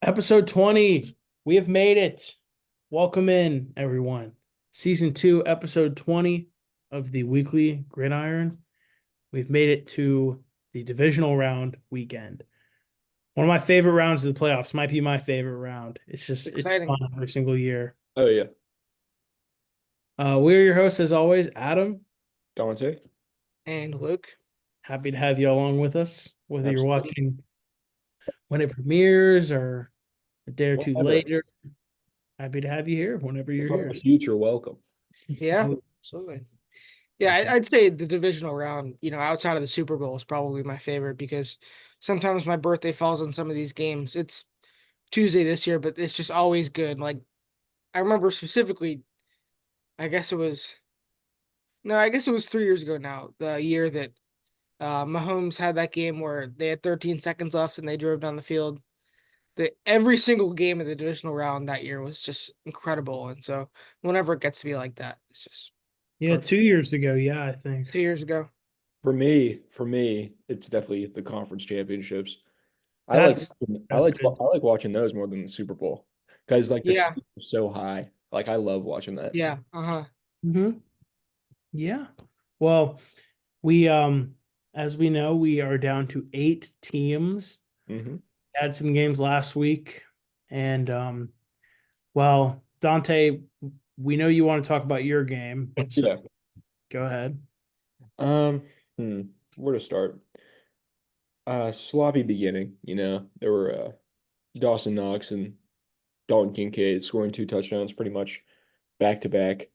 Episode 20. We have made it. Welcome in, everyone. Season 2, episode 20 of the weekly Gridiron. We've made it to the divisional round weekend. One of my favorite rounds of the playoffs. Might be my favorite round. It's fun Exciting. every single year. Oh yeah, We're your hosts as always, Adam. Dante. And Luke, Happy to have you along with us, whether you're Absolutely. watching when it premieres or a day or two Whatever. later. Happy to have you here whenever you're From here. the future, welcome. yeah, Oh, absolutely. Yeah, I'd say the divisional round, outside of the Super Bowl is probably my favorite because sometimes my birthday falls on some of these games. It's Tuesday this year, but it's just always good. Like I remember specifically, I guess it was no, I guess it was 3 years ago now, the year that Mahomes had that game where they had 13 seconds left and they drove down the field. Every single game of the divisional round that year was just incredible. And so whenever it gets to be like that, it's just yeah, perfect. 2 years ago. Yeah, I think 2 years ago. For me, it's definitely the conference championships. I like that's I that's like good. I like watching those more than the Super Bowl because like the Yeah, stakes are so high. Like I love watching that. yeah, uh-huh. Hmm. Yeah. Well, we as we know, we are down to 8 teams. Hmm. Had some games last week, and well, Dante, we know you want to talk about your game, so Yeah. go ahead. Um. Where to start? Sloppy beginning. There were Dawson Knox and Dalton Kincaid scoring two touchdowns pretty much back to back,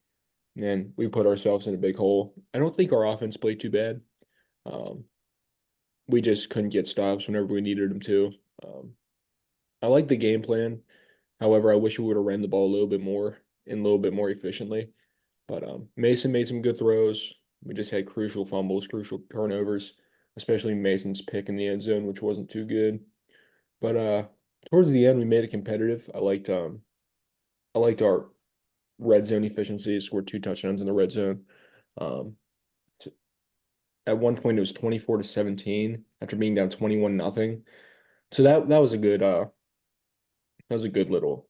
and we put ourselves in a big hole. I don't think our offense played too bad. Um, we just couldn't get stops whenever we needed them to. Um, I like the game plan. However, I wish we would have ran the ball a little bit more and a little bit more efficiently. But Mason made some good throws. We just had crucial fumbles, crucial turnovers, especially Mason's pick in the end zone, which wasn't too good. But towards the end, we made it competitive. I liked our red zone efficiency. Scored two touchdowns in the red zone. Um, at one point, it was 24-17 after being down 21-0. So that was a good little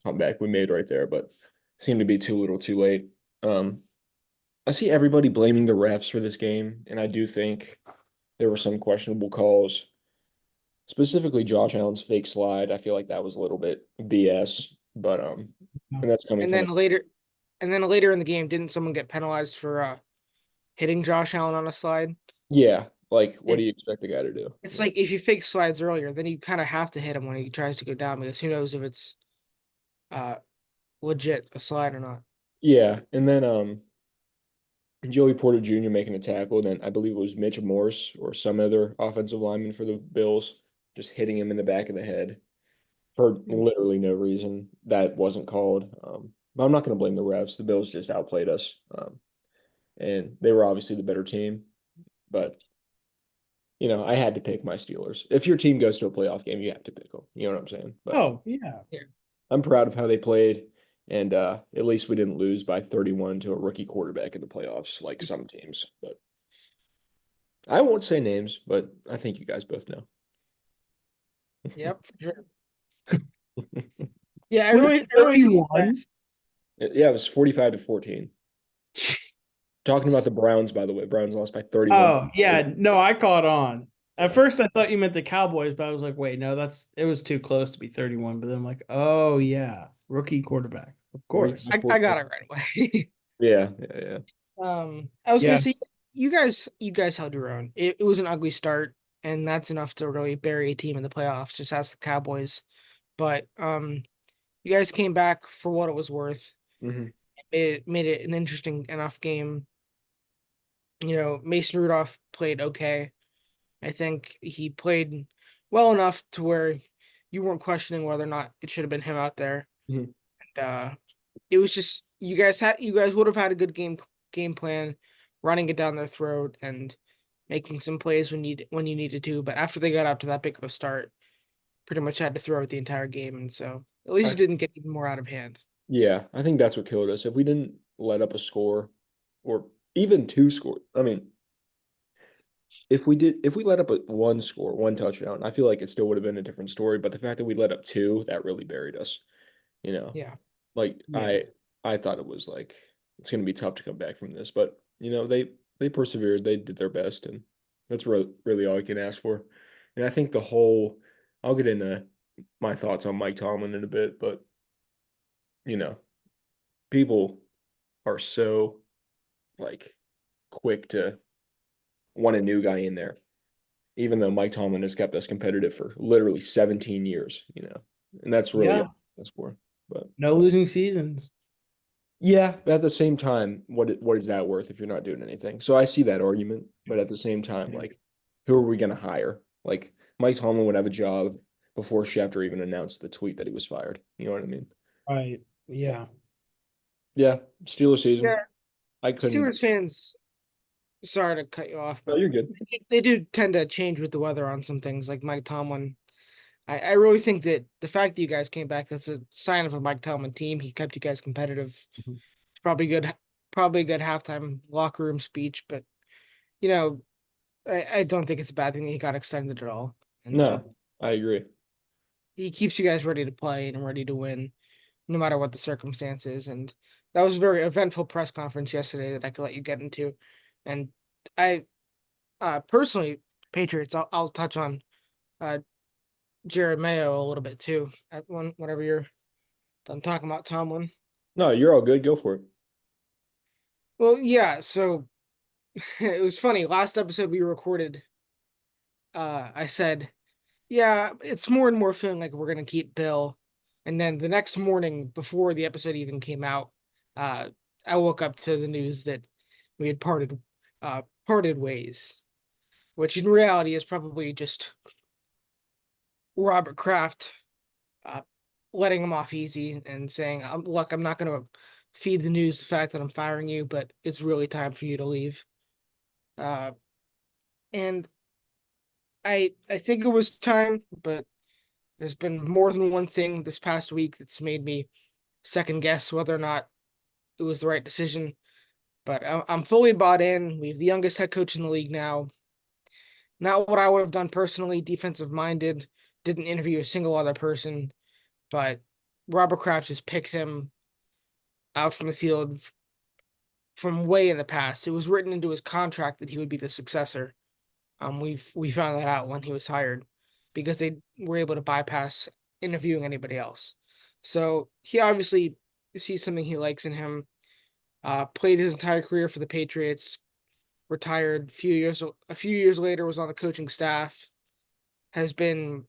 comeback we made right there, but seemed to be too little too late. Um, I see everybody blaming the refs for this game, and I do think there were some questionable calls, specifically Josh Allen's fake slide. I feel like that was a little bit BS, but and that's coming And from then later and then later in the game, didn't someone get penalized for hitting Josh Allen on a slide? yeah, like what do you It's expect a guy to do? it's like if you fake slides earlier, then you kind of have to hit him when he tries to go down because who knows if it's uh legit a slide or not. Yeah, and then Joey Porter Jr. making a tackle, and then I believe it was Mitch Morse or some other offensive lineman for the Bills just hitting him in the back of the head for literally no reason. That wasn't called. But I'm not going to blame the refs. The Bills just outplayed us, and they were obviously the better team. But I had to pick my Steelers. If your team goes to a playoff game, you have to pick them. You know what I'm saying? But Oh, yeah. Yeah. I'm proud of how they played, and at least we didn't lose by 31 to a rookie quarterback in the playoffs like some teams. But I won't say names, but I think you guys both know. Yep, for sure. Yeah, I Was it really I really think you 31? guys Yeah, it was 45-14. Talking about the Browns, by the way. Browns lost by 31. Oh, yeah. No, I caught on. At Yeah. first, I thought you meant the Cowboys, but I was like, wait, no, it was too close to be 31. But then I'm like, oh, yeah, rookie quarterback. Of course. I got it right away. Yeah, yeah, yeah. I was gonna Yeah. say you guys held your own. It was an ugly start, and that's enough to really bury a team in the playoffs. Just ask the Cowboys. But you guys came back for what it was worth. Hmm. Made it an interesting enough game. Mason Rudolph played okay. I think he played well enough to where you weren't questioning whether or not it should have been him out there. Hmm. And it was just you guys would have had a good game plan, running it down their throat and making some plays when you needed to. But after they got out to that big of a start, pretty much had to throw it the entire game, and so at least it didn't get even more out of hand. Yeah, I think that's what killed us. If we didn't let up a score or even two scores, I mean, if we let up one touchdown, I feel like it still would have been a different story. But the fact that we let up two, that really buried us. You know, Yeah. like Yeah. I thought it was like it's going to be tough to come back from this, but they persevered, they did their best, and that's really all I can ask for. And I think I'll get into my thoughts on Mike Tomlin in a bit, but you know, people are so like quick to want a new guy in there, even though Mike Tomlin has kept us competitive for literally 17 years, and that's really Yeah. all that's for. But No losing seasons. yeah, but at the same time, what is that worth if you're not doing anything? So I see that argument, but at the same time, like, who are we going to hire? Like, Mike Tomlin would have a job before Schefter even announced the tweet that he was fired. You know what I mean? Right. Yeah. Yeah, Steelers season. Yeah. I couldn't. Steelers fans, sorry to cut you off, Oh, but you're good. they do tend to change with the weather on some things, like Mike Tomlin. I really think that the fact that you guys came back, that's a sign of a Mike Tomlin team. He kept you guys competitive. Mhm. Probably good, probably a good halftime locker room speech, but you know, I don't think it's a bad thing that he got extended at all. And No, I agree. he keeps you guys ready to play and ready to win, no matter what the circumstances. And that was a very eventful press conference yesterday that I could let you get into. And I personally, Patriots, I'll touch on uh Jared Mayo a little bit too at one whenever you're done talking about Tomlin. No, you're all good. Go for it. Well, yeah, so it was funny. Last episode we recorded, I said, yeah, it's more and more feeling like we're gonna keep Bill. And then the next morning, before the episode even came out, uh, I woke up to the news that we had parted ways, which in reality is probably just Robert Kraft uh, letting him off easy and saying, "Look, I'm not gonna feed the news the fact that I'm firing you, but it's really time for you to leave." Uh, and I think it was time, but there's been more than one thing this past week that's made me second guess whether or not it was the right decision. But I'm fully bought in. We have the youngest head coach in the league now. Not what I would have done personally, defensive minded. Didn't interview a single other person, but Robert Kraft just picked him out from the field from way in the past. It was written into his contract that he would be the successor. We found that out when he was hired because they were able to bypass interviewing anybody else. So he obviously sees something he likes in him. Played his entire career for the Patriots. Retired a few years later. Was on the coaching staff. Has been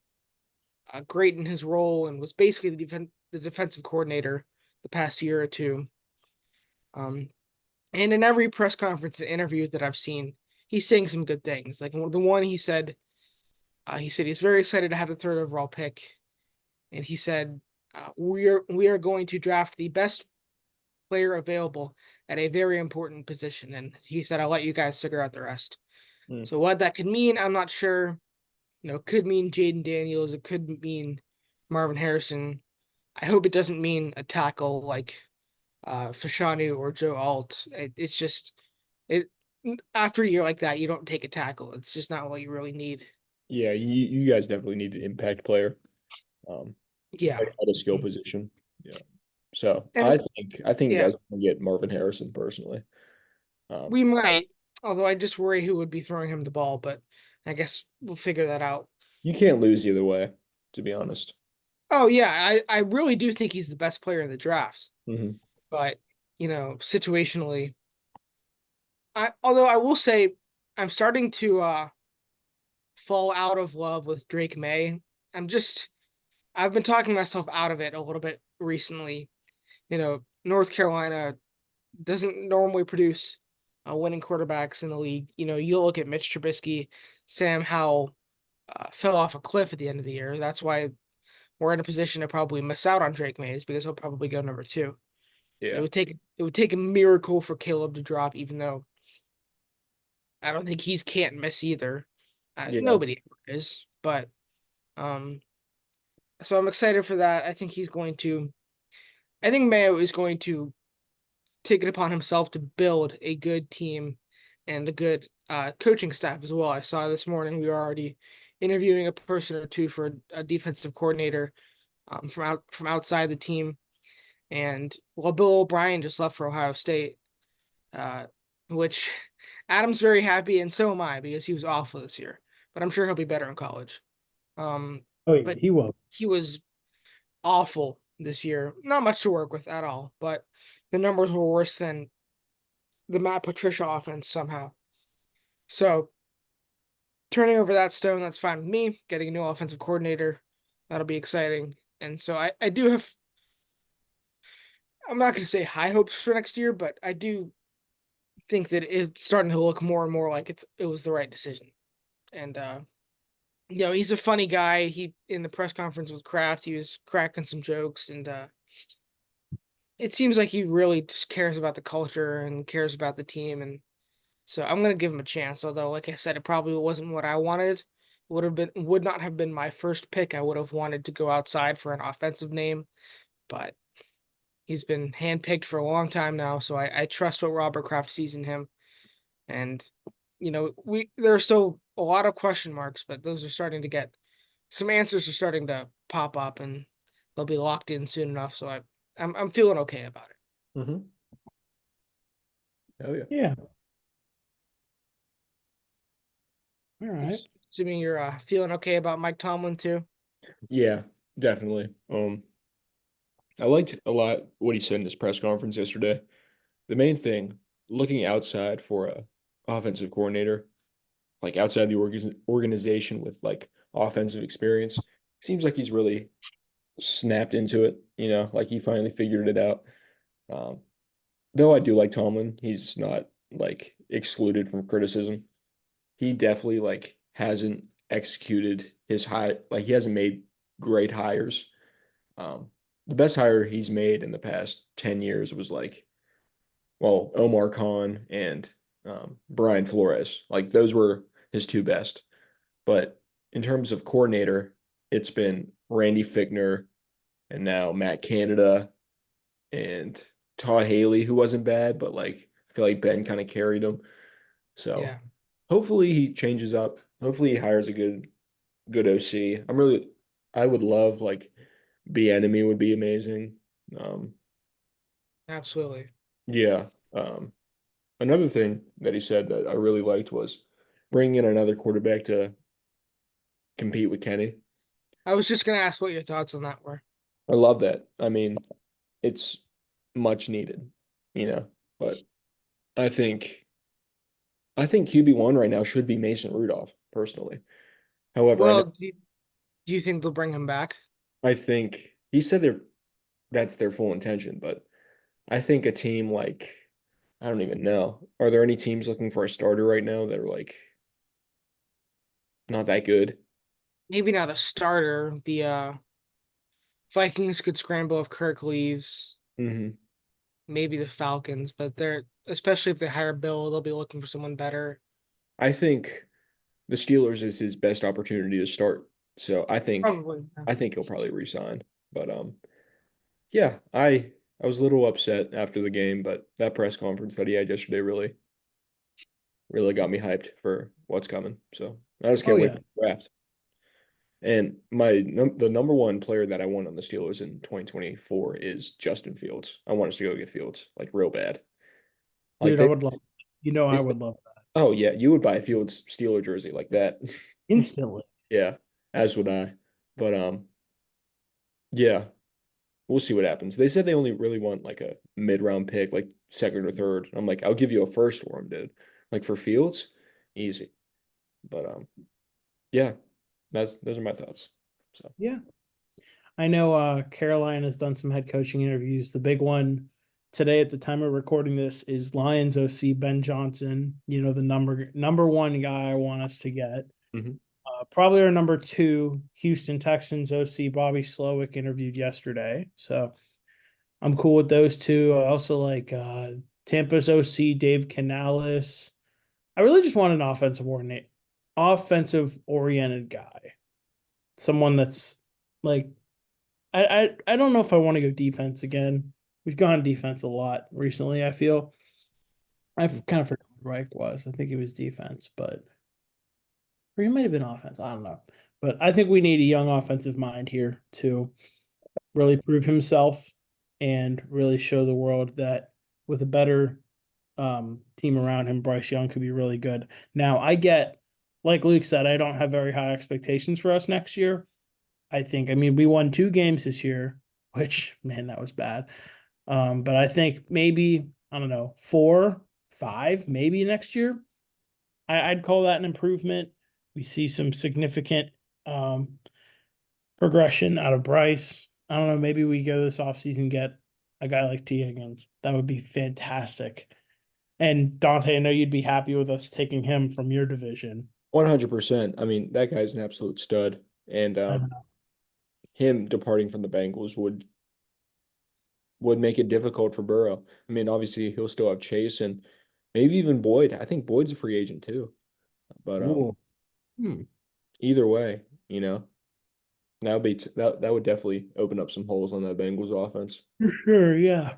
great in his role and was basically the defensive coordinator the past year or two. And in every press conference and interview that I've seen, he's saying some good things. Like the one he said he's very excited to have the third overall pick, and he said we are going to draft the best player available at a very important position. And he said I'll let you guys figure out the rest. Mm. So what that could mean, I'm not sure. It could mean Jaden Daniels. It could mean Marvin Harrison. I hope it doesn't mean a tackle like Fashanu or Joe Alt. It's just it after a year like that, you don't take a tackle. It's just not what you really need. Yeah, you guys definitely need an impact player, um, Yeah, at a skill position. Yeah. So and I think you yeah, guys can get Marvin Harrison personally. Um, we might. Although I just worry who would be throwing him the ball, but I guess we'll figure that out. you can't lose either way, to be honest. Oh yeah, I really do think he's the best player in the drafts, Hmm. but situationally, although I will say I'm starting to fall out of love with Drake May. I've been talking myself out of it a little bit recently. North Carolina doesn't normally produce winning quarterbacks in the league. You look at Mitch Trubisky, Sam Howell fell off a cliff at the end of the year. That's why we're in a position to probably miss out on Drake Mays because he'll probably go number two. It Yeah. would take a miracle for Caleb to drop, even though I don't think he's can't miss either. Yeah. Nobody is, but um, so I'm excited for that. I think Mayo is going to take it upon himself to build a good team and a good coaching staff as well. I saw this morning we were already interviewing a person or two for a defensive coordinator from outside the team. And well, Bill O'Brien just left for Ohio State, uh, which Adam's very happy, and so am I because he was awful this year. But I'm sure he'll be better in college. Oh yeah, But he will. he was awful this year. Not much to work with at all. But the numbers were worse than the Matt Patricia offense somehow. So turning over that stone, that's fine with me. Getting a new offensive coordinator, that'll be exciting. And so I do have, I'm not going to say high hopes for next year, but I do think that it's starting to look more and more like it was the right decision. And he's a funny guy. He in the press conference with Kraft, he was cracking some jokes, and it seems like he really just cares about the culture and cares about the team. And so I'm gonna give him a chance. Although, like I said, it probably wasn't what I wanted. Would not have been my first pick. I would have wanted to go outside for an offensive name, but he's been handpicked for a long time now. So I trust what Robert Kraft sees in him. And there are still a lot of question marks, but those are starting to get some answers are starting to pop up, and they'll be locked in soon enough. So I'm feeling okay about it. Mm-hmm. Oh yeah. Yeah. All right. Assuming you're feeling okay about Mike Tomlin too. Yeah, definitely. I liked a lot what he said in his press conference yesterday. The main thing, looking outside for a offensive coordinator, like outside the organization with like offensive experience, seems like he's really snapped into it, like he finally figured it out. Um, though I do like Tomlin, he's not like excluded from criticism. He definitely like hasn't executed his like he hasn't made great hires. The best hire he's made in the past 10 years was like, well, Omar Khan and Brian Flores. Like those were his two best. But in terms of coordinator, it's been Randy Fickner and now Matt Canada and Todd Haley, who wasn't bad, but like I feel like Ben kind of carried him. So Yeah, hopefully he changes up. Hopefully he hires a good OC. I would love like be enemy would be amazing. Um, absolutely. yeah. Another thing that he said that I really liked was bringing in another quarterback to compete with Kenny. I was just gonna ask what your thoughts on that were. I love that. I mean, it's much needed, you know, but I think I think QB1 right now should be Mason Rudolph, personally. However, I know Well, do you think they'll bring him back? I think he said that's their full intention, but I think a team like I don't even know. Are there any teams looking for a starter right now that are like not that good? Maybe not a starter. The Vikings could scramble if Kirk leaves. Hmm. Maybe the Falcons, but they're especially if they hire Bill, they'll be looking for someone better. I think the Steelers is his best opportunity to start. So Probably. I think he'll probably resign. But yeah, I was a little upset after the game, but that press conference that he had yesterday really got me hyped for what's coming. So I just Oh can't wait yeah. for the draft. And the number one player that I want on the Steelers in 2024 is Justin Fields. I want us to go get Fields like real bad. Like Dude, I would love, I would love that oh yeah, you would buy a Fields Steeler jersey like that. instantly. Yeah, as would I. But yeah, we'll see what happens. They said they only really want like a mid-round pick, like second or third. I'm like, I'll give you a first for him, dude. Like for Fields, easy. But yeah, those are my thoughts. So Yeah. I know Caroline has done some head coaching interviews. The big one today at the time of recording this is Lions OC Ben Johnson, the number one guy I want us to get. mhm. Probably our number two, Houston Texans OC Bobby Slowick interviewed yesterday. So I'm cool with those two. I also like Tampa's OC Dave Canales. I really just want an offensive oriented guy. Someone that's like I don't know if I want to go defense again. We've gone defense a lot recently, I feel. I've kind of forgotten Reich was. I think he was defense, but or he might have been offense. I don't know. But I think we need a young offensive mind here to really prove himself and really show the world that with a better team around him, Bryce Young could be really good. Now, I get, like Luke said, I don't have very high expectations for us next year. I mean, we won 2 games this year, which, man, that was bad. But I think maybe, I don't know, 4, 5, maybe next year. I'd call that an improvement. We see some significant progression out of Bryce. I don't know, maybe we go this offseason get a guy like T. Higgins. That would be fantastic. And Dante, I know you'd be happy with us taking him from your division. 100%. I mean, that guy's an absolute stud, and him departing from the Bengals would make it difficult for Burrow. I mean, obviously he'll still have Chase and maybe even Boyd. I think Boyd's a free agent too. But Ooh. Hmm. either way, that would be that would definitely open up some holes on that Bengals offense. For sure, yeah.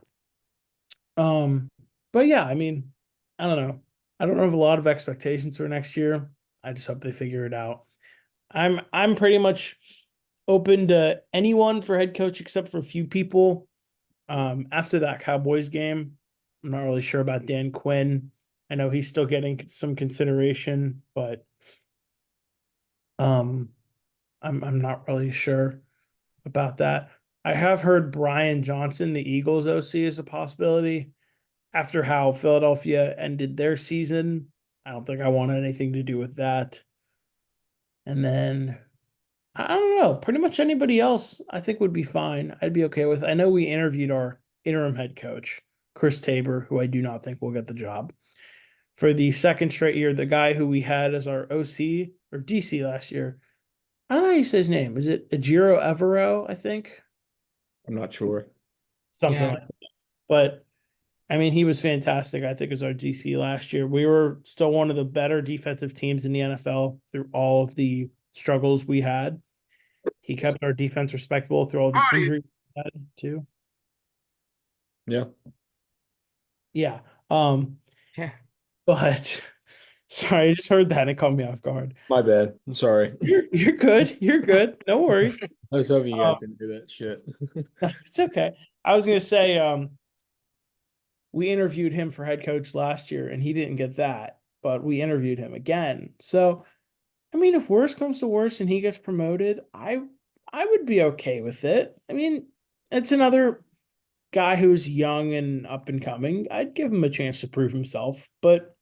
But yeah, I mean, I don't know. I don't have a lot of expectations for next year. I just hope they figure it out. I'm pretty much open to anyone for head coach except for a few people. After that Cowboys game, I'm not really sure about Dan Quinn. I know he's still getting some consideration, but I'm not really sure about that. I have heard Brian Johnson, the Eagles OC, is a possibility. After how Philadelphia ended their season, I don't think I want anything to do with that. And then I don't know, pretty much anybody else I think would be fine. I'd be okay with. I know we interviewed our interim head coach, Chris Tabor, who I do not think will get the job. For the second straight year, the guy who we had as our OC or DC last year, I don't know how you say his name. Is it Ejiro Evero, I think? I'm not sure. Something Yeah. like that. But I mean, he was fantastic, I think, as our DC last year. We were still one of the better defensive teams in the NFL through all of the struggles we had. He kept our defense respectable through all the injuries we had, too. Yeah. Yeah. Yeah. But sorry, I just heard that and it caught me off guard. My bad. I'm sorry. You're good. You're good. No worries. I was hoping you Um, guys didn't do that shit. it's okay. I was gonna say, we interviewed him for head coach last year and he didn't get that, but we interviewed him again. So I mean, if worse comes to worse and he gets promoted, I would be okay with it. I mean, it's another guy who's young and up and coming. I'd give him a chance to prove himself, but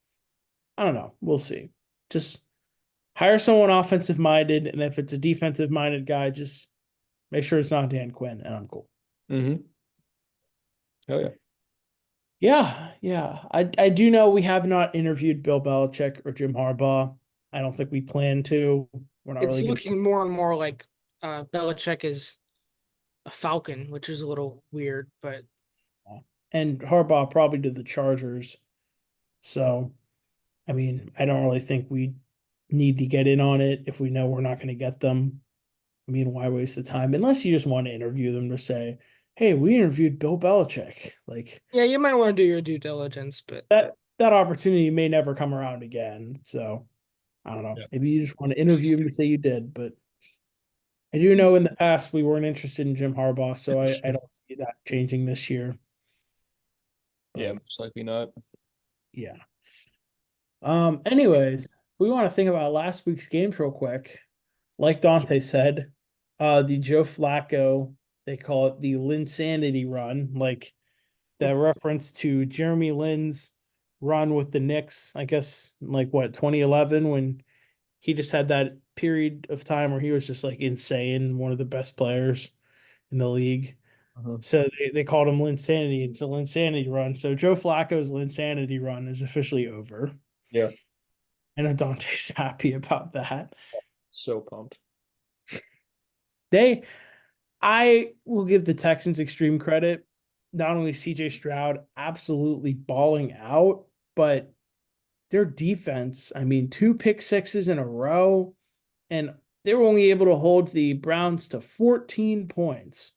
I don't know. We'll see. Just hire someone offensive minded, and if it's a defensive minded guy, just make sure it's not Dan Quinn, and I'm cool. Mm-hmm. Hell yeah. Yeah. I do know we have not interviewed Bill Belichick or Jim Harbaugh. I don't think we plan to. We're not It's really looking more and more like Belichick is a Falcon, which is a little weird, but and Harbaugh probably to the Chargers. So, I mean, I don't really think we need to get in on it if we know we're not going to get them. I mean, why waste the time? Unless you just want to interview them to say, hey, we interviewed Bill Belichick. Like yeah, you might want to do your due diligence, but that opportunity may never come around again. So I don't know. Yeah. Maybe you just want to interview him to say you did, but I do know in the past we weren't interested in Jim Harbaugh, so I don't see that changing this year. Yeah, But, most likely not. yeah. Anyways, we want to think about last week's games real quick. Like Dante said, the Joe Flacco, they call it the Linsanity run, like the reference to Jeremy Lin's run with the Knicks, I guess, like what, 2011, when he just had that period of time where he was just like insane, one of the best players in the league. Uh-huh. So they called him Linsanity. It's a Linsanity run. So Joe Flacco's Linsanity run is officially over. Yeah. I know Dante's happy about that. So pumped. I will give the Texans extreme credit. Not only CJ Stroud absolutely balling out, but their defense. I mean, 2 pick-sixes in a row, and they were only able to hold the Browns to 14 points.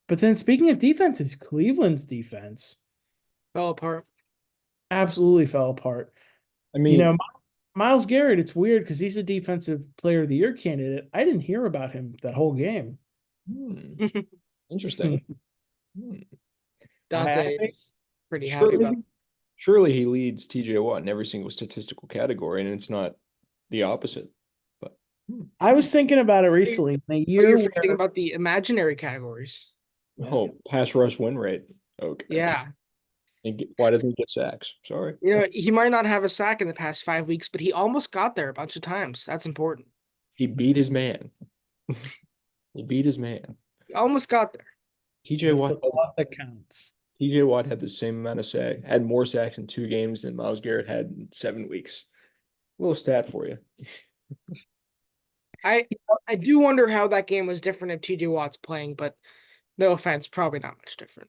But then speaking of defenses, Cleveland's defense fell apart. absolutely fell apart. I You know, mean, Miles Garrett, it's weird because he's a defensive player of the year candidate. I didn't hear about him that whole game. hmm, interesting. Hmm. I Dante think is pretty happy Surely, about. surely he leads TJ Watt in every single statistical category, and it's not the opposite. But I was thinking about it recently. In a Oh, year you're forgetting where about the imaginary categories. oh, pass rush win rate. Okay. Yeah. Why doesn't he get sacks? Sorry. You know, he might not have a sack in the past 5 weeks, but he almost got there a bunch of times. That's important. He beat his man. He beat his man. He almost got there. TJ that's the Watt had, thought that counts. TJ Watt had the same amount of sack, had more sacks in 2 games than Miles Garrett had in 7 weeks. Little stat for you. I I do wonder how that game was different if TJ Watt's playing, but no offense, probably not much different.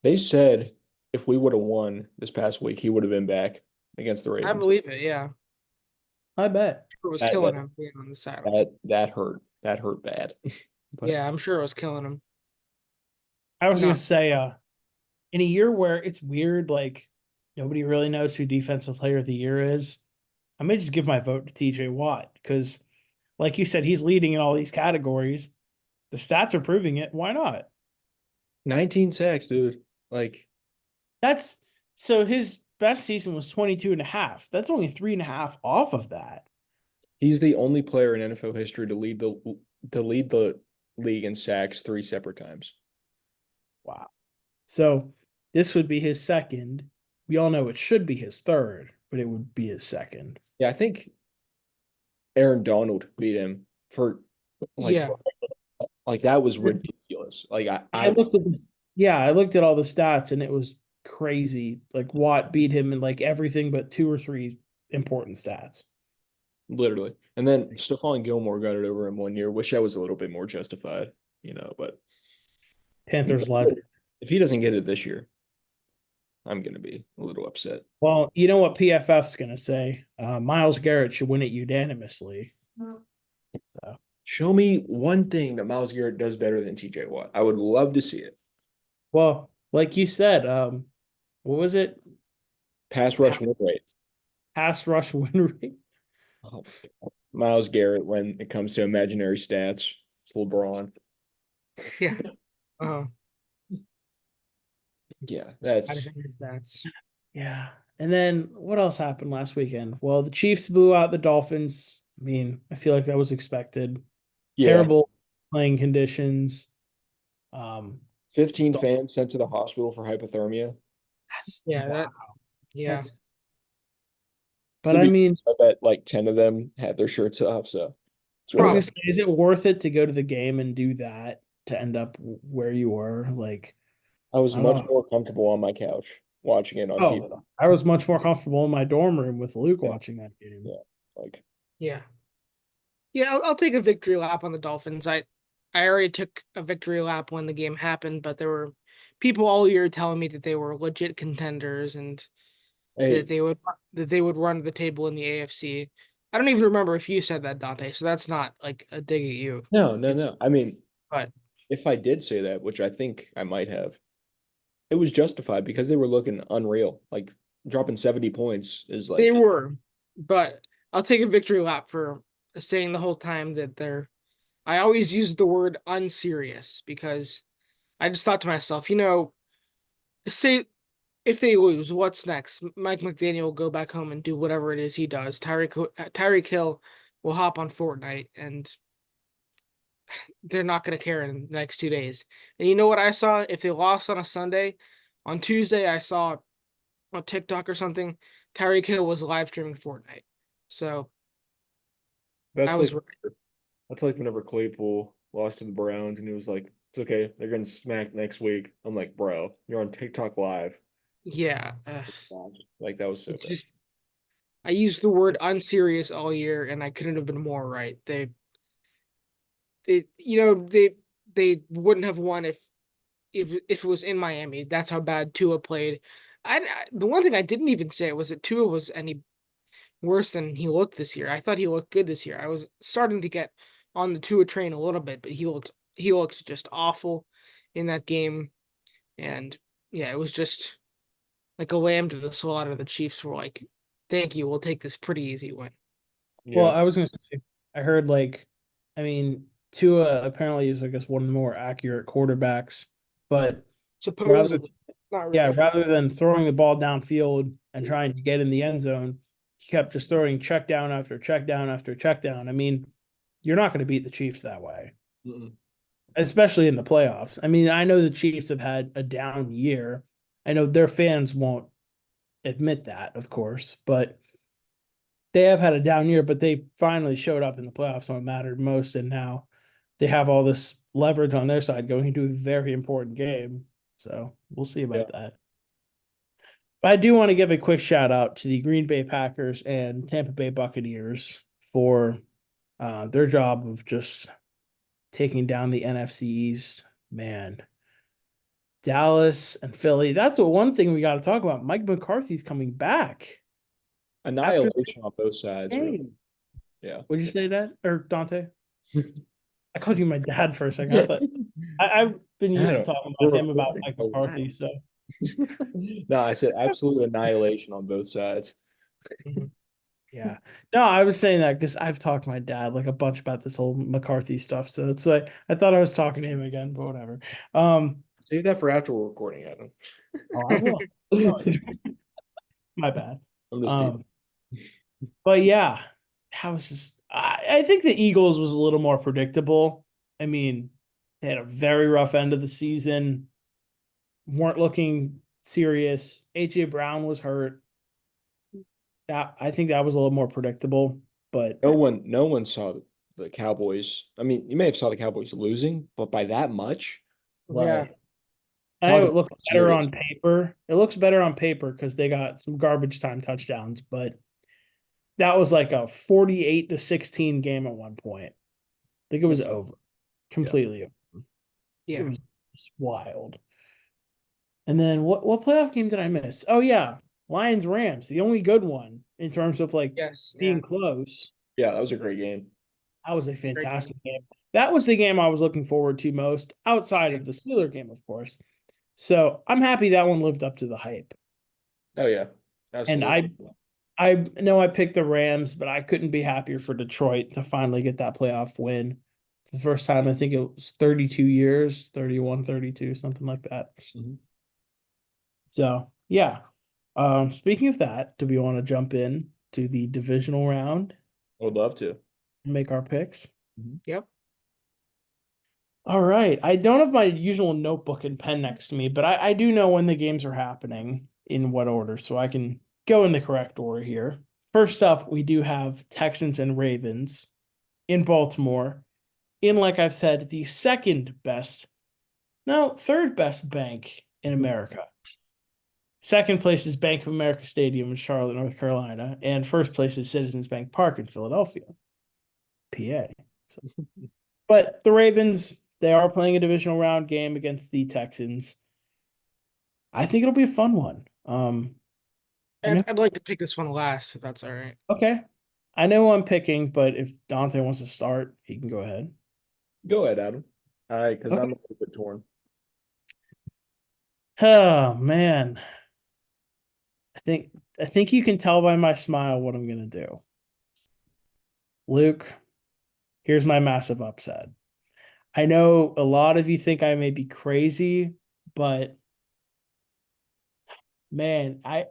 They said if we would have won this past week, he would have been back against the I Ravens. believe it, yeah. I bet. It was That killing that him being on the side. that hurt. That hurt bad. But Yeah, I'm sure it was killing him. I was gonna Not say, in a year where it's weird, like nobody really knows who defensive player of the year is, I may just give my vote to TJ Watt because, like you said, he's leading in all these categories. The stats are proving it. Why not? 19 sacks, dude. Like That's so his best season was 22 and a half. That's only 3.5 off of that. he's the only player in NFL history to lead the league in sacks 3 separate times. Wow. So this would be his second. We all know it should be his third, but it would be his second. Yeah, I think Aaron Donald beat him for like yeah. that was ridiculous. Like I looked at this. Yeah, I looked at all the stats and it was crazy. Like Watt beat him in like everything but 2 or 3 important stats. literally. And then Stephon Gilmore got it over him 1 year. Wish that was a little bit more justified, but Panthers legend. if he doesn't get it this year, I'm gonna be a little upset. Well, you know what PFF's gonna say? Miles Garrett should win it unanimously. So, Show me one thing that Miles Garrett does better than TJ Watt. I would love to see it. well, like you said, what was it? Pass rush win rate. Pass rush win rate. Oh, Miles Garrett when it comes to imaginary stats. It's LeBron. Yeah. Uh, Yeah, I that's think that's Yeah. And then what else happened last weekend? Well, the Chiefs blew out the Dolphins. I mean, I feel like that was expected. yeah. Terrible playing conditions. 15 fans sent to the hospital for hypothermia. That's yeah, wow. yeah. That's, but To I be mean, honest, I bet like 10 of them had their shirts off, so it's I was really gonna say, is it worth it to go to the game and do that to end up where you were? Like, I was I don't much know. more comfortable on my couch watching it on TV. Oh, I was much more comfortable in my dorm room with Luke Yeah, watching that game. yeah. Like Yeah. Yeah, I'll take a victory lap on the Dolphins. I already took a victory lap when the game happened, but there were people all year telling me that they were legit contenders and hey, that they would run to the table in the AFC. I don't even remember if you said that, Dante, so that's not like a dig at you. no, no, It's no. I mean, but if I did say that, which I think I might have, it was justified because they were looking unreal. Like dropping 70 points is they like were. But I'll take a victory lap for saying the whole time that they're I always use the word unserious because I just thought to myself, say if they lose, what's next? Mike McDaniel will go back home and do whatever it is he does. Tyreek Hill will hop on Fortnite, and they're not going to care in the next 2 days. And you know what I saw? If they lost on a Sunday, on Tuesday I saw on TikTok or something, Tyreek Hill was live streaming Fortnite. So I that's was like right. that's like whenever Claypool lost to the Browns and he was like, it's okay, they're getting smacked next week. I'm like, bro, you're on TikTok live. Yeah, Like that was so it's bad. just I used the word unserious all year, and I couldn't have been more right. They wouldn't have won if it was in Miami. That's how bad Tua played. The one thing I didn't even say was that Tua was any worse than he looked this year. I thought he looked good this year. I was starting to get on the Tua train a little bit, but he looked just awful in that game. And yeah, it was just like a lamb to the slaughter. The Chiefs were like, "Thank you, we'll take this pretty easy win." Well, Yeah. I was gonna say, I heard like, I mean, Tua apparently is, I guess, one of the more accurate quarterbacks, but rather, Supposedly, not yeah, really. rather than throwing the ball downfield and trying to get in the end zone, he kept just throwing check down after check down after check down. I mean, you're not going to beat the Chiefs that way, Mm-mm. especially in the playoffs. I mean, I know the Chiefs have had a down year. I know their fans won't admit that, of course, but they have had a down year, but they finally showed up in the playoffs when it mattered most, and now they have all this leverage on their side going into a very important game. So we'll see Yeah. about that. But I do want to give a quick shout out to the Green Bay Packers and Tampa Bay Buccaneers for their job of just taking down the NFC East. Man, Dallas and Philly. That's the one thing we got to talk about. Mike McCarthy's coming back after the Annihilation on both sides, really. game. Yeah. Would you say that, or Dante? I called you my dad for a second. I thought I've been used to Adam, talking we're about him about recording. Mike Relax. McCarthy. So No, I said absolute annihilation on both sides. Mhm. Yeah, no, I was saying that because I've talked to my dad like a bunch about this whole McCarthy stuff. So it's like I thought I was talking to him again, but whatever. Save that for after we're recording, Adam. Oh, I will. No, my bad. I'm just teasing. Um, but yeah, that was just. I think the Eagles was a little more predictable. I mean, they had a very rough end of the season. Weren't looking serious. AJ Brown was hurt. That I think that was a little more predictable, but No one saw the Cowboys. I mean, you may have saw the Cowboys losing, but by that much, Yeah, right. I know talking it looked about better serious. on paper. It looks better on paper because they got some garbage time touchdowns, but that was like a 48-16 game at one point. I think it was That's over. yeah. Completely over. It yeah. was just wild. And then what playoff game did I miss? Oh yeah, Lions Rams, the only good one in terms of like Yes, yeah. being close. Yeah, that was a great game. That was a Great game. fantastic game. That was the game I was looking forward to most, outside of the Steeler game, of course. So I'm happy that one lived up to the hype. Oh yeah, And absolutely. I know I picked the Rams, but I couldn't be happier for Detroit to finally get that playoff win. For the first time, I think it was 32 years, 31, 32, something like that. Mhm. So yeah. Speaking of that, do we want to jump in to the divisional round I would love to. and make our picks? Yep. All right. I don't have my usual notebook and pen next to me, but I do know when the games are happening in what order, so I can go in the correct order here. First up, we do have Texans and Ravens in Baltimore, in, like I've said, the second best, no, third best bank in America. Second place is Bank of America Stadium in Charlotte, North Carolina, and first place is Citizens Bank Park in Philadelphia, PA. So, but the Ravens, they are playing a divisional round game against the Texans. I think it'll be a fun one. I know. I'd like to pick this one last, if that's all right. Okay. I know who I'm picking, but if Dante wants to start, he can go ahead. Go ahead, Adam. All right, because Okay. I'm a little bit torn. Oh man. I think you can tell by my smile what I'm gonna do. Luke, here's my massive upset. I know a lot of you think I may be crazy, but man, I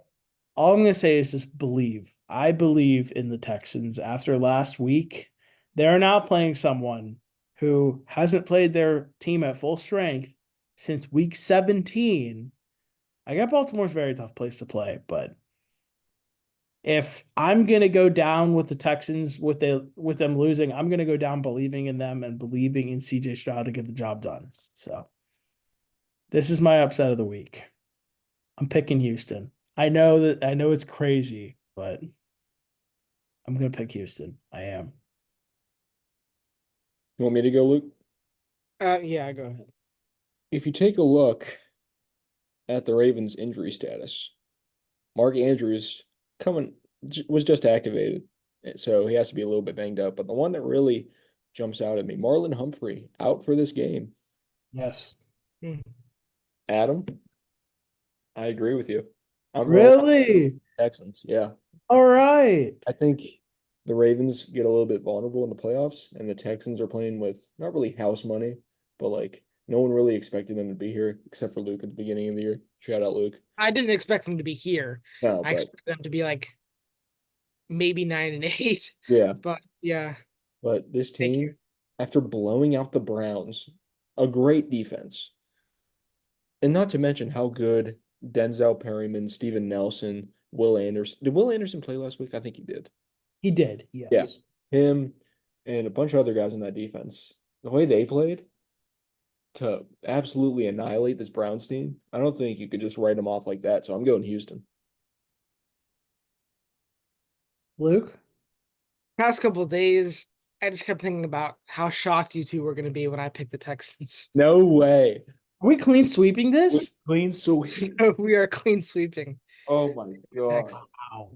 all I'm gonna say is just believe. I believe in the Texans after last week. They're now playing someone who hasn't played their team at full strength since week 17. I got Baltimore's a very tough place to play, but if I'm gonna go down with the Texans with them losing, I'm gonna go down believing in them and believing in CJ Stroud to get the job done. So this is my upset of the week. I'm picking Houston. I know it's crazy, but I'm gonna pick Houston. I am. You want me to go, Luke? Yeah, go ahead. If you take a look at the Ravens' injury status, Mark Andrews was just activated, so he has to be a little bit banged up. But the one that really jumps out at me, Marlon Humphrey, out for this game. Yes. Hmm. Adam, I agree with you. I'm rolling Really? Texans. Yeah. All right. I think the Ravens get a little bit vulnerable in the playoffs, and the Texans are playing with not really house money, but like no one really expected them to be here except for Luke at the beginning of the year. Shout out Luke. I didn't expect them to be here. No, I but expected them to be like maybe 9-8. yeah, But yeah, but this thank team, you. after blowing out the Browns, a great defense, and not to mention how good Denzel Perryman, Steven Nelson, Will Anderson. Did Will Anderson play last week? I think he did. He did. Yeah, Yes. him and a bunch of other guys on that defense. The way they played to absolutely annihilate this Browns team, I don't think you could just write them off like that. So I'm going Houston. Luke? Past couple of days, I just kept thinking about how shocked you two were going to be when I picked the Texans. No way. Are we clean sweeping this? Clean sweep. So we are clean sweeping Oh my God. Texans. Wow.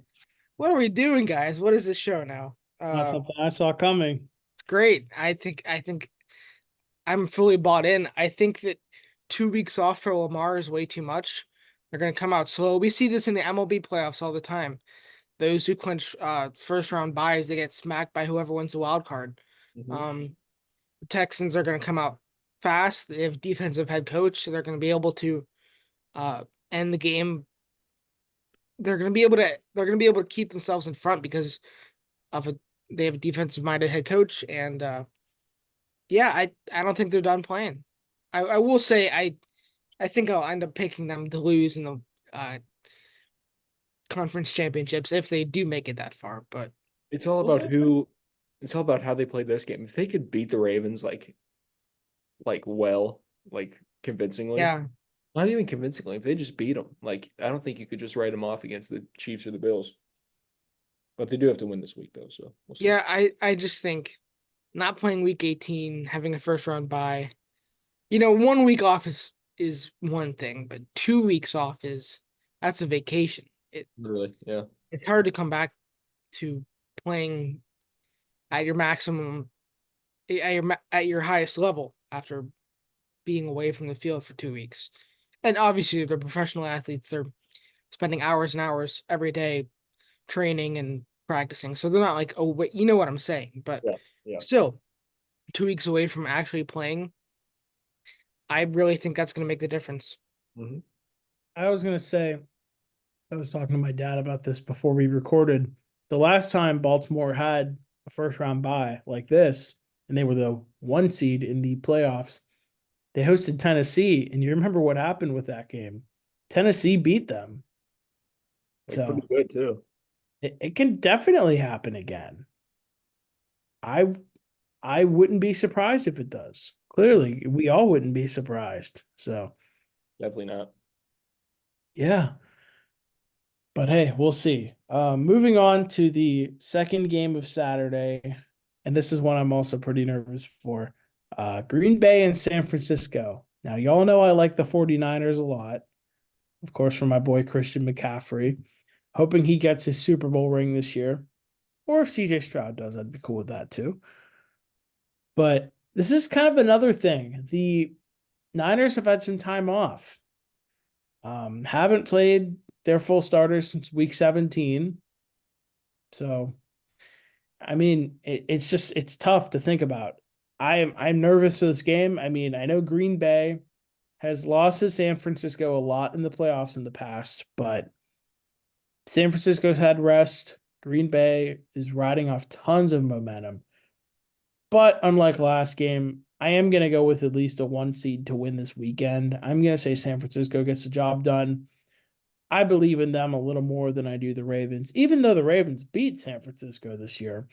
What are we doing, guys? What is this show now? Not something I saw coming. It's great. I think I'm fully bought in. I think that 2 weeks off for Lamar is way too much. They're going to come out slow. We see this in the MLB playoffs all the time. Those who clinch first round buys, they get smacked by whoever wins the wild card. Mhm. The Texans are going to come out fast. They have defensive head coach, so they're going to be able to end the game. They're going to be able to keep themselves in front because of they have a defensive minded head coach, and yeah, I don't think they're done playing. I will say I think I'll end up picking them to lose in the conference championships if they do make it that far. But It's all We'll about see. who. It's all about how they played this game. If they could beat the Ravens well, like convincingly, yeah, not even convincingly, if they just beat them, like I don't think you could just write them off against the Chiefs or the Bills. But they do have to win this week though, so we'll see. yeah, I just think not playing week 18, having a first round bye. 1 week off is one thing, but 2 weeks off that's a vacation. Literally, yeah. It's hard to come back to playing at your maximum at your highest level after being away from the field for 2 weeks. And obviously they're professional athletes. They're spending hours and hours every day training and practicing. So they're not like, oh wait, you know what I'm saying. But Yeah, yeah. still, 2 weeks away from actually playing, I really think that's gonna make the difference. Hmm. I was going to say, I was talking to my dad about this before we recorded. The last time Baltimore had a first round bye like this, and they were the 1 seed in the playoffs, they hosted Tennessee. And you remember what happened with that game? Tennessee beat them. Like pretty So good too. it can definitely happen again. I I wouldn't be surprised if it does. Clearly, we all wouldn't be surprised. So Definitely not. yeah. But hey, we'll see. Moving on to the second game of Saturday, and this is one I'm also pretty nervous for. Green Bay and San Francisco. Now, y'all know I like the 49ers a lot, of course, for my boy Christian McCaffrey. Hoping he gets his Super Bowl ring this year. Or if CJ Stroud does, I'd be cool with that too. But this is kind of another thing. The Niners have had some time off. Haven't played their full starters since week 17. So, I mean, it's tough to think about. I'm nervous for this game. I mean, I know Green Bay has lost to San Francisco a lot in the playoffs in the past, but San Francisco's had rest. Green Bay is riding off tons of momentum. But unlike last game, I am going to go with at least a 1 seed to win this weekend. I'm going to say San Francisco gets the job done. I believe in them a little more than I do the Ravens, even though the Ravens beat San Francisco this year.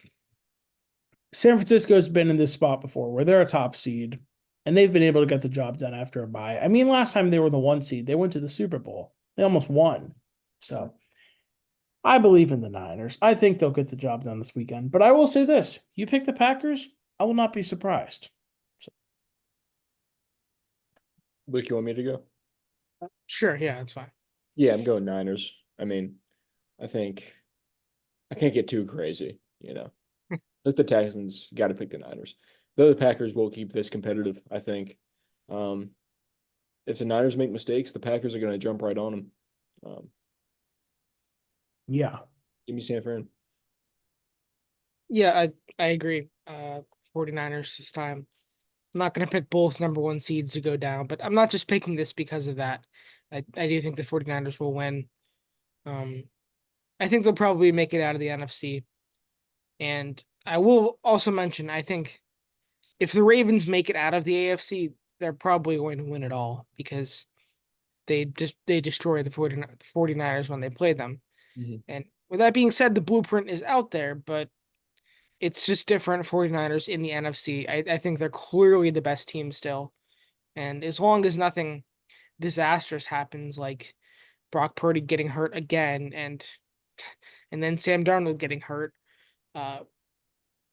San Francisco's been in this spot before where they're a top seed and they've been able to get the job done after a bye. I mean, last time they were the 1 seed, they went to the Super Bowl. They almost won. So I believe in the Niners. I think they'll get the job done this weekend. But I will say this, you pick the Packers, I will not be surprised. Luke, you want me to go? Sure, yeah, that's fine. Yeah, I'm going Niners. I mean, I think I can't get too crazy, you know. Like the Texans, got to pick the Niners. Though the Packers will keep this competitive, I think. Um, if the Niners make mistakes, the Packers are going to jump right on them. Yeah. Give me San Fran. Yeah, I agree. 49ers this time. I'm not going to pick both number one seeds to go down, but I'm not just picking this because of that. I do think the 49ers will win. Um, I think they'll probably make it out of the NFC. And I will also mention, I think if the Ravens make it out of the AFC, they're probably going to win it all because they destroy the 49ers when they play them. Mhm. And with that being said, the blueprint is out there, but it's just different 49ers in the NFC. I think they're clearly the best team still. And as long as nothing disastrous happens, like Brock Purdy getting hurt again and then Sam Darnold getting hurt, uh,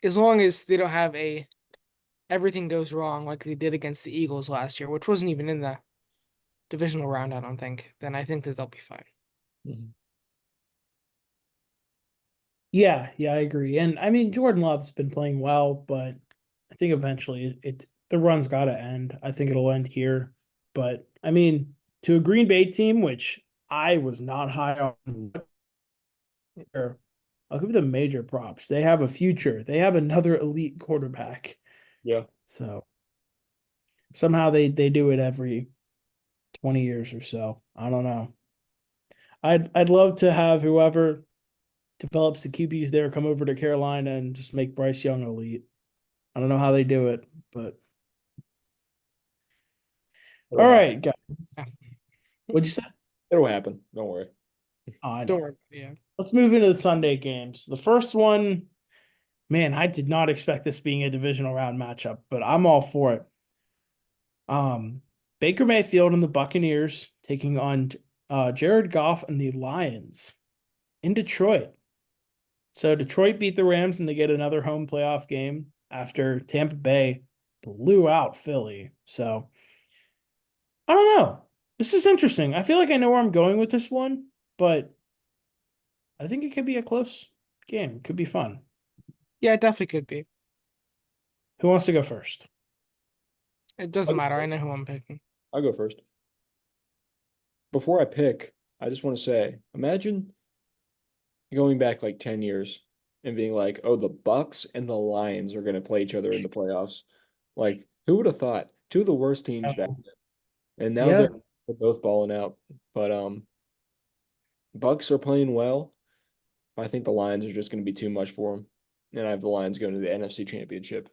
as long as they don't have a everything goes wrong like they did against the Eagles last year, which wasn't even in the divisional round, I don't think, then I think that they'll be fine. Mhm. Yeah, I agree. And I mean, Jordan Love's been playing well, but I think eventually the run's got to end. I think it'll end here. But I mean, to a Green Bay team, which I was not high on, I'll give them major props. They have a future. They have another elite quarterback. Yeah. So somehow they do it every 20 years or so. I don't know. I'd love to have whoever develops the QBs there come over to Carolina and just make Bryce Young elite. I don't know how they do it, but all It'll happen. right, guys. Yeah. What'd you say? It'll happen. Don't worry. Oh, I Don't know. worry. Yeah. Let's move into the Sunday games. The first one, man, I did not expect this being a divisional round matchup, but I'm all for it. Baker Mayfield and the Buccaneers taking on Jared Goff and the Lions in Detroit. So Detroit beat the Rams and they get another home playoff game after Tampa Bay blew out Philly. So I don't know. This is interesting. I feel like I know where I'm going with this one, but I think it could be a close game. It could be fun. Yeah, it definitely could be. Who wants to go first? It doesn't matter. I know who I'm picking. I'll go first. Before I pick, I just want to say, imagine going back like 10 years and being like, oh, the Bucks and the Lions are going to play each other in the playoffs. Like, who would have thought? Two of the worst teams back then. And now Yeah, they're both balling out. But Bucks are playing well. I think the Lions are just going to be too much for them. And I have the Lions going to the NFC Championship,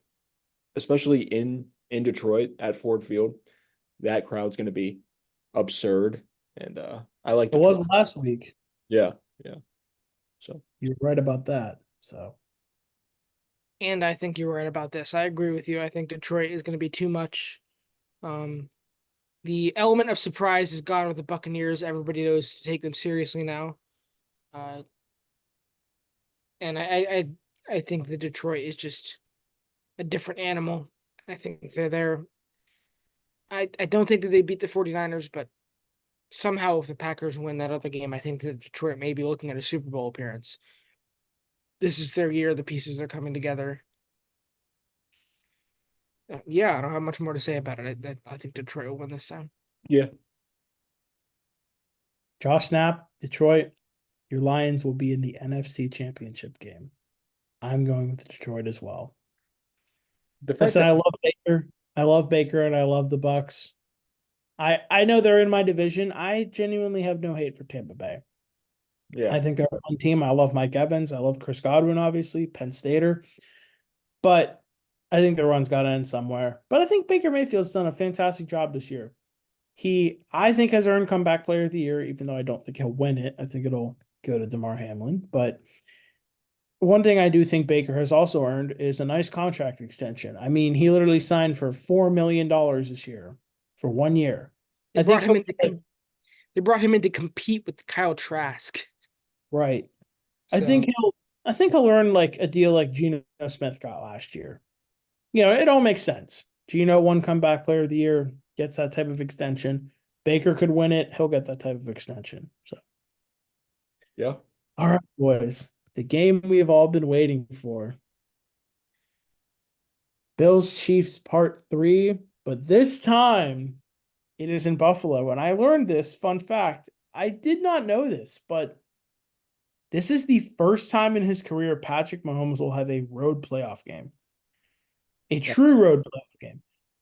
especially in Detroit at Ford Field. That crowd's going to be absurd. And I like it was Detroit. last week. Yeah, yeah. So You're right about that. So And I think you're right about this. I agree with you. I think Detroit is going to be too much. The element of surprise is gone with the Buccaneers. Everybody knows to take them seriously now. Uh, and I think the Detroit is just a different animal. I think they're there. I don't think that they beat the 49ers, but somehow if the Packers win that other game, I think that Detroit may be looking at a Super Bowl appearance. This is their year. The pieces are coming together. Yeah, I don't have much more to say about it. I think Detroit will win this time. yeah, Josh Knapp, Detroit, your Lions will be in the NFC Championship game. I'm going with Detroit as well. the fact Listen, that I love Baker. I love Baker and I love the Bucks. I know they're in my division. I genuinely have no hate for Tampa Bay. yeah, I think they're a fun team. I love Mike Evans. I love Chris Godwin, obviously, Penn Stater. But I think the run's got to end somewhere. But I think Baker Mayfield's done a fantastic job this year. I think, has earned comeback player of the year, even though I don't think he'll win it. I think it'll go to DeMar Hamlin. But one thing I do think Baker has also earned is a nice contract extension. I mean, he literally signed for $4 million this year for 1 year. They I brought think him in to they brought him in to compete with Kyle Trask. right. I So think he'll earn like a deal like Geno Smith got last year. You know, it all makes sense. Geno won comeback player of the year, gets that type of extension. Baker could win it, he'll get that type of extension. So yeah. all right, boys. The game we have all been waiting for. Bills Chiefs part 3, but this time it is in Buffalo. And I learned this fun fact. I did not know this, but This is the first time in his career Patrick Mahomes will have a road playoff game. A true road playoff game.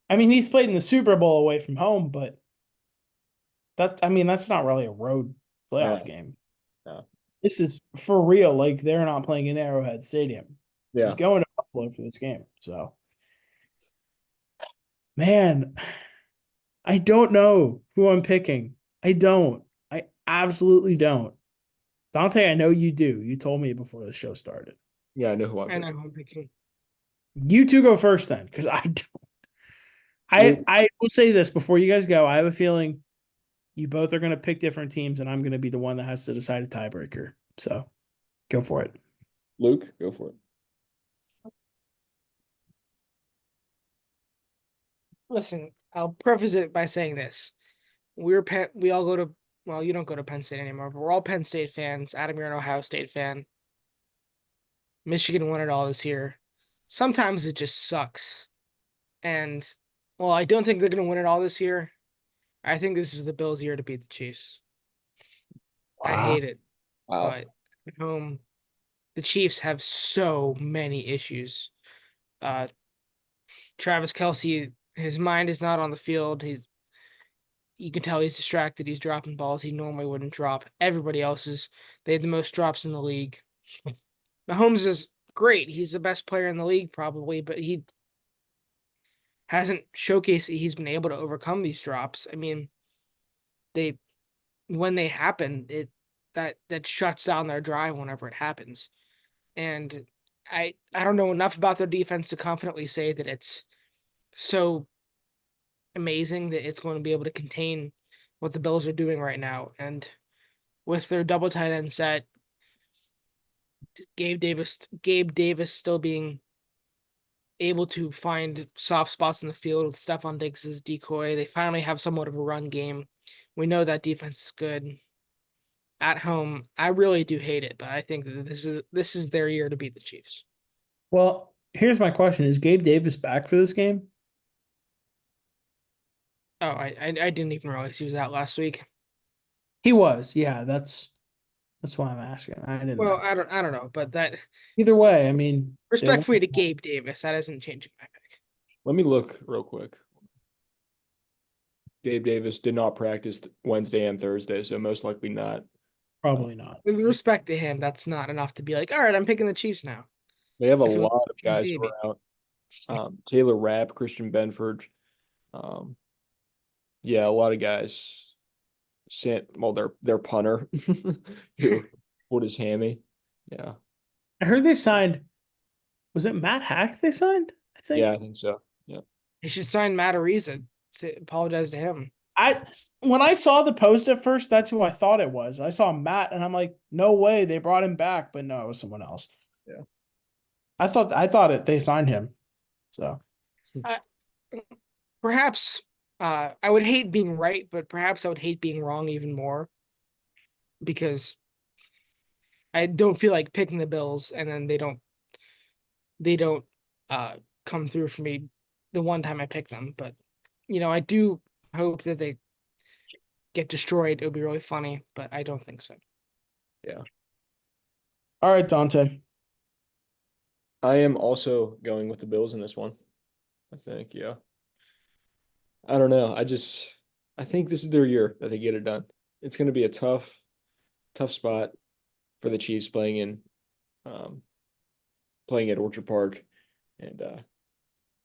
I mean, he's played in the Super Bowl away from home, but that's not really a road playoff No, game. no. This is for real. Like, they're not playing in Arrowhead Stadium. He's Yeah. going to Buffalo for this game. So, man, I don't know who I'm picking. I don't. I absolutely don't. Dante, I know you do. You told me before the show started. Yeah, I know who I'm I know picking. who I'm picking. You two go first then, because I don't. I will say this before you guys go. I have a feeling you both are going to pick different teams, and I'm going to be the one that has to decide a tiebreaker. So go for it. Luke, go for it. Listen, I'll preface it by saying this: we all go to, well, you don't go to Penn State anymore, but we're all Penn State fans. Adam, you're an Ohio State fan. Michigan won it all this year. Sometimes it just sucks, and well, I don't think they're going to win it all this year. I think this is the Bills' year to beat the Chiefs. I hate it, Wow. but at home, the Chiefs have so many issues. Uh, Travis Kelce, his mind is not on the field. You can tell he's distracted. He's dropping balls he normally wouldn't drop. Everybody else they have the most drops in the league. Mahomes is great. He's the best player in the league probably, but he hasn't showcased that he's been able to overcome these drops. I mean, they when they happen, that shuts down their drive whenever it happens. And I don't know enough about their defense to confidently say that it's so amazing that it's going to be able to contain what the Bills are doing right now. And with their double tight end set, Gabe Davis still being able to find soft spots in the field with Stephon Diggs' decoy. They finally have somewhat of a run game. We know that defense is good. At home, I really do hate it, but I think that this is their year to beat the Chiefs. Well, here's my question: is Gabe Davis back for this game? Oh, I didn't even realize he was out last week. He was. Yeah, that's why I'm asking. I didn't Well, know. I don't know, but that Either way, I mean, they won. respectfully to Gabe Davis, that isn't changing my pick. Let me look real quick. Gabe Davis did not practice Wednesday and Thursday, so most likely not. Probably not. With respect to him, that's not enough to be like, all right, I'm picking the Chiefs now. They have a If it was lot of his guys who baby. are out. Taylor Rapp, Christian Benford. Yeah, a lot of guys. Their punter who pulled his hammy. Yeah. I heard they signed. Was it Matt Hack they signed? I think. Yeah, I think so. Yeah. They should sign Matt Ariza to apologize to him. When I saw the post at first, that's who I thought it was. I saw Matt, and I'm like, no way, they brought him back, but no, it was someone else. Yeah. I thought it they signed him. So Perhaps I would hate being right, but perhaps I would hate being wrong even more because I don't feel like picking the Bills and then they don't come through for me the one time I pick them. But I do hope that they get destroyed. It would be really funny, but I don't think so. Yeah. all right, Dante. I am also going with the Bills in this one. I think, yeah. I don't know. I think this is their year that they get it done. It's going to be a tough spot for the Chiefs um, playing at Orchard Park, and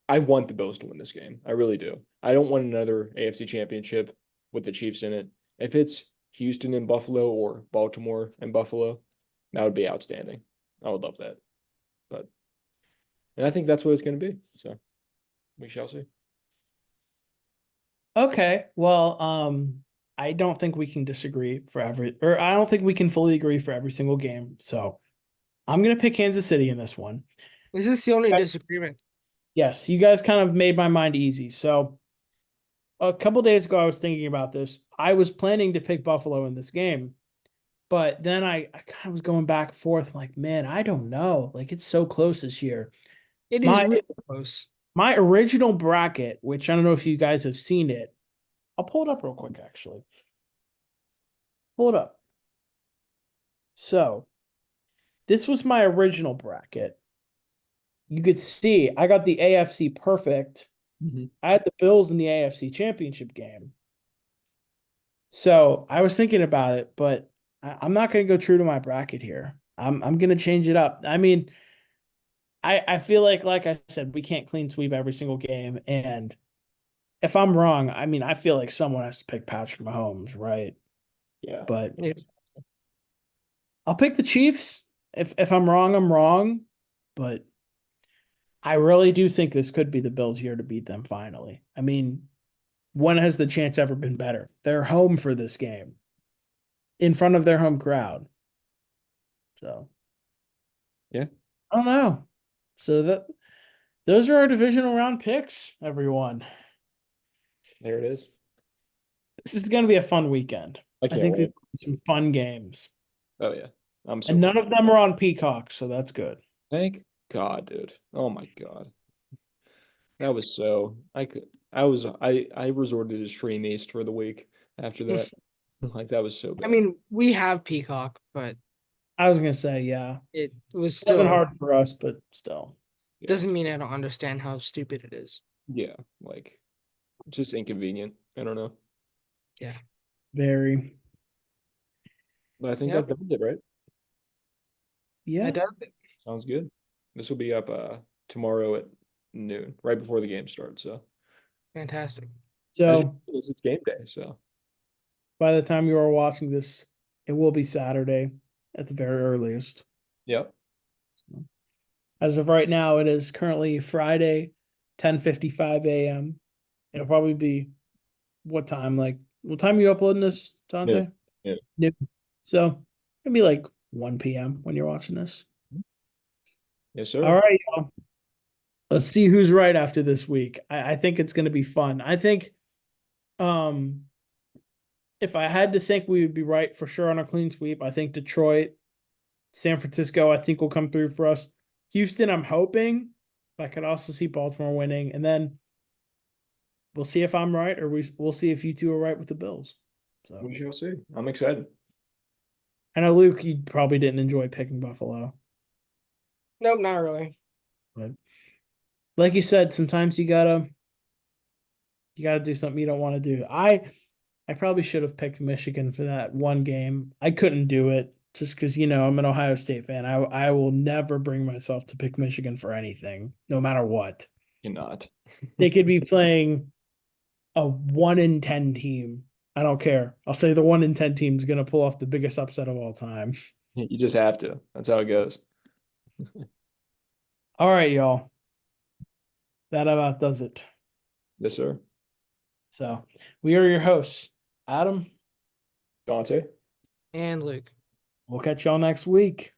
I want the Bills to win this game. I really do. I don't want another AFC Championship with the Chiefs in it. If it's Houston and Buffalo or Baltimore and Buffalo, that would be outstanding. I would love that. And I think that's what it's going to be. So we shall see. Okay. Well, I don't think we can disagree or I don't think we can fully agree for every single game. So I'm gonna pick Kansas City in this one. Is this the only disagreement? Yes, you guys kind of made my mind easy. So a couple days ago, I was thinking about this. I was planning to pick Buffalo in this game, but then I kind of was going back and forth. I'm like, man, I don't know. Like, it's so close this year. It is My really close. my original bracket, which I don't know if you guys have seen it. I'll pull it up real quick, actually. Pull it up. So this was my original bracket. You could see I got the AFC perfect. I had the Bills in the AFC Championship game. So I was thinking about it, but I'm not going to go true to my bracket here. I'm going to change it up. I mean, I feel like I said, we can't clean sweep every single game. And if I'm wrong, I mean, I feel like someone has to pick Patrick Mahomes, right? Yeah. But Yeah. I'll pick the Chiefs. If I'm wrong, I'm wrong. But I really do think this could be the Bills' year to beat them finally. I mean, when has the chance ever been better? They're home for this game in front of their home crowd. So, Yeah. I don't know. So those are our divisional round picks, everyone. There it is. This is going to be a fun weekend. I I can't think wait. there's some fun games. Oh yeah. I'm so And none of them are on Peacock, so that's good. Thank God, dude. Oh my God. That was so I resorted to Stream East for the week after that. Like that was so I bad. mean, we have Peacock, but I was going to say, yeah. it was It's been still hard for us, but still. Yeah. doesn't mean I don't understand how stupid it is. Yeah, like just inconvenient. I don't know. Yeah. Very. But I think Yep. that does it, right? Yeah. It does. Sounds good. This will be up tomorrow at noon, right before the game starts. So Fantastic. So it's game day. So by the time you are watching this, it will be Saturday at the very earliest. yep. So, as of right now, it is currently Friday, 10:55 a.m. It'll probably be what time? Like, what time are you uploading this, Dante? Yeah. Noon. So it'll be like 1 p.m. when you're watching this. Yes, sir. All right, y'all. Let's see who's right after this week. I think it's going to be fun. I think um, if I had to think, we would be right for sure on a clean sweep. I think Detroit, San Francisco, I think will come through for us. Houston, I'm hoping. But I could also see Baltimore winning. And then we'll see if I'm right, or we'll see if you two are right with the Bills. So We shall see. I'm excited. I know, Luke, you probably didn't enjoy picking Buffalo. Nope, not really. But like you said, sometimes you gotta do something you don't want to do. I probably should have picked Michigan for that one game. I couldn't do it just because I'm an Ohio State fan. I will never bring myself to pick Michigan for anything, no matter what. You're not. They could be playing a 1-10 team. I don't care. I'll say the 1-10 team is gonna pull off the biggest upset of all time. You just have to. That's how it goes. All right, y'all. That about does it. Yes, sir. So we are your hosts, Adam. Dante. And Luke. We'll catch y'all next week.